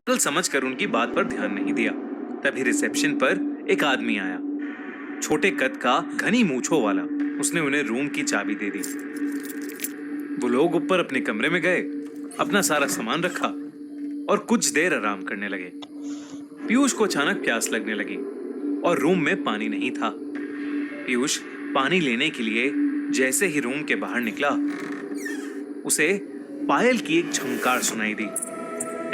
Hotel समझकर उनकी बात पर ध्यान नहीं दिया। तभी रिसेप्शन पर एक आदमी आया, छोटे कद का, घनी मूंछों वाला। उसने उन्हें रूम की चाबी दे दी। वो लोग ऊपर अपने कमरे में गए, अपना सारा सामान रखा और कुछ देर आराम करने लगे। पीयूष को अचानक प्यास लगने लगी और रूम में पानी नहीं था। पीयूष पानी लेने के लिए जैसे ही रूम के बाहर निकला, उसे पायल की एक झंकार सुनाई दी।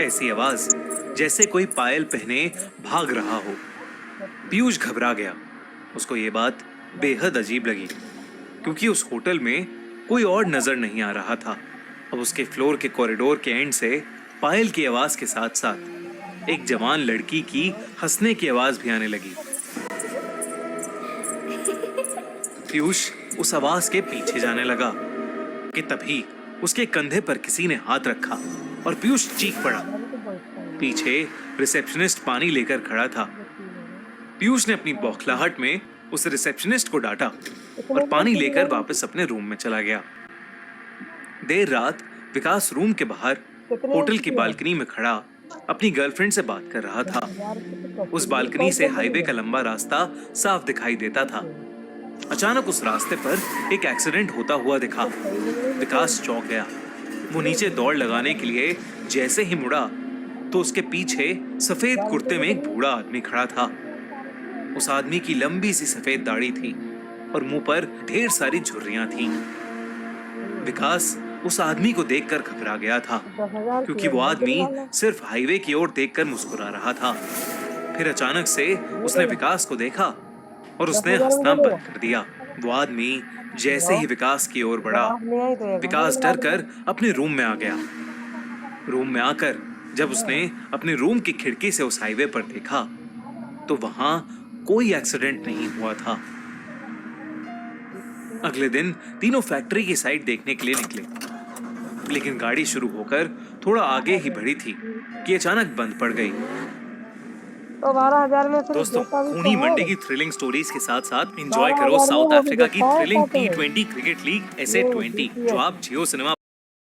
ऐसी आवाज जैसे कोई पायल पहने भाग रहा हो। पीयूष घबरा गया। उसको ये बात बेहद अजीब लगी, क्योंकि उस होटल में कोई और नजर नहीं आ रहा था। अब उसके फ्लोर के कॉरिडोर के एंड से पायल की आवाज के साथ साथ एक जवान लड़की की हंसने की आवाज भी आने लगी। पीयूष उस आवाज के पीछे जाने लगा कि तभी उसके कंधे पर किसी ने हाथ रखा और पीयूष चीख पड़ा। पीछे रिसेप्शनिस्ट पानी लेकर खड़ा था। पीयूष ने अपनी बौखलाहट में उस रिसेप्शनिस्ट को डांटा और पानी लेकर वापस अपने रूम में चला गया। देर रात विकास रूम के बाहर होटल की बालकनी में खड़ा अपनी गर्लफ्रेंड से बात कर रहा था। उस बालकनी से हाईवे का लंबा रास्ता साफ दिखाई देता था। अचानक उस रास्ते पर एक एक्सीडेंट होता हुआ दिखा। विकास चौंक गया। वो नीचे दौड़ लगाने के लिए जैसे ही मुड़ा तो उसके पीछे सफेद कुर्ते में एक बूढ़ा आदमी खड़ा था। उस आदमी की लंबी सी सफेद दाढ़ी थी और मुंह पर ढेर सारी झुर्रियां थीं। विकास उस आदमी को देखकर घबरा गया था, क्योंकि वो आदमी सिर्फ हाईवे की ओर देखकर मुस्कुरा रहा था। फिर अचानक से उसने विकास को देखा और उसने हंसना बंद कर दिया। वो आदमी जैसे ही विकास की ओर बढ़ा, विकास डरकर अपने रूम में आ गया। रूम में आकर जब उसने अपने रूम की खिड़की से उस हाईवे पर देखा तो वहां कोई एक्सीडेंट नहीं हुआ था। अगले दिन तीनों फैक्ट्री की साइट देखने के लिए निकले, लेकिन गाड़ी शुरू होकर थोड़ा आगे ही बढ़ी थी कि अचानक बंद पड़ गई। तो 12,000 में दोस्तों, खूनी मंडी की थ्रिलिंग स्टोरीज के साथ साथ एंजॉय करो साउथ अफ्रीका की thrilling T20 cricket league SA20, जो आप जियो सिनेमा